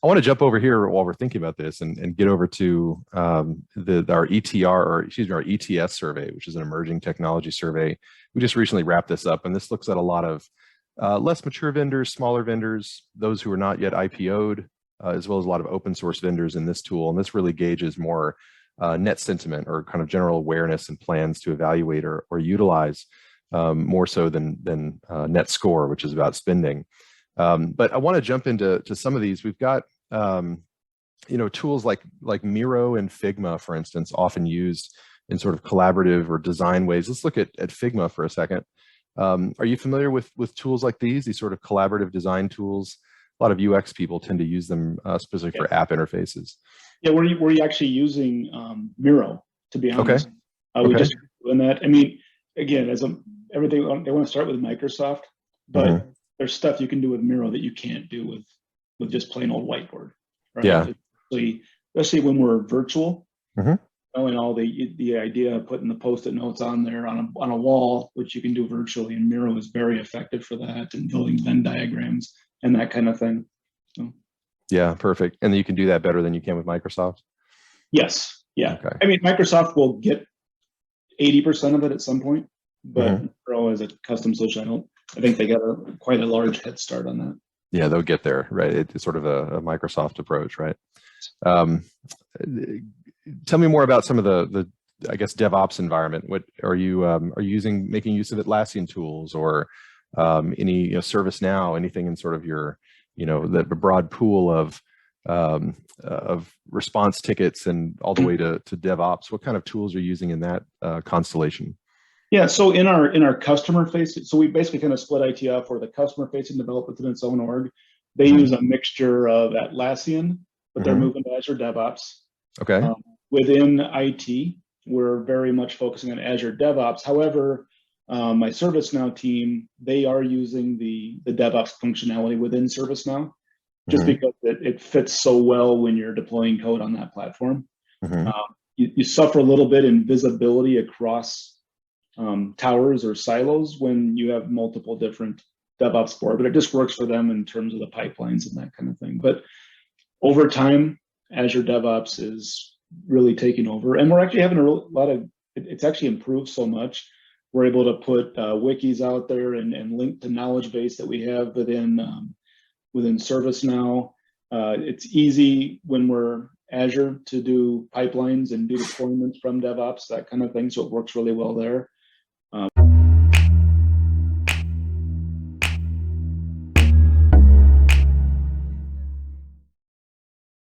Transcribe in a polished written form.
want to jump over here while we're thinking about this and get over to our ETR, or excuse me, our ETS survey, which is an emerging technology survey. We just recently wrapped this up, and this looks at a lot of less mature vendors, smaller vendors, those who are not yet IPO'd, as well as a lot of open source vendors in this tool. And this really gauges more net sentiment or kind of general awareness and plans to evaluate or utilize, more so than net score, which is about spending. But I want to jump into some of these. We've got tools like Miro and Figma, for instance, often used in sort of collaborative or design ways. Let's look at Figma for a second. Are you familiar with tools like these sort of collaborative design tools? A lot of UX people tend to use them specifically for app interfaces. Yeah, we're actually using Miro, to be honest. Okay. We just doing that. I mean, again, everything they want to start with Microsoft, but there's stuff you can do with Miro that you can't do with just plain old Whiteboard. Right? Yeah. Especially when we're virtual. And all the idea of putting the Post-it notes on there on a wall, which you can do virtually, and Miro is very effective for that, and building Venn diagrams and that kind of thing. So. Yeah, perfect. And you can do that better than you can with Microsoft? Yes. Yeah. Okay. I mean, Microsoft will get 80% of it at some point, but Miro as a custom solution, I think they got quite a large head start on that. Yeah, they'll get there, right? It's sort of a Microsoft approach, right? Tell me more about some of the I guess DevOps environment. What are you making use of Atlassian tools or any ServiceNow, anything in sort of your the broad pool of response tickets and all the way to DevOps? What kind of tools are you using in that constellation? Yeah, so in our customer facing, so we basically kind of split IT up where the customer facing develop within its own org. They use a mixture of Atlassian, but they're moving to Azure DevOps. Okay. Within IT, we're very much focusing on Azure DevOps. However, my ServiceNow team, they are using the DevOps functionality within ServiceNow, just because it fits so well when you're deploying code on that platform. You suffer a little bit in visibility across towers or silos when you have multiple different DevOps board, but it just works for them in terms of the pipelines and that kind of thing. But over time, Azure DevOps is really taking over, and we're actually having a lot of, it's actually improved so much. We're able to put wikis out there and link to knowledge base that we have within ServiceNow. It's easy when we're Azure to do pipelines and do deployments from DevOps, that kind of thing. So it works really well there.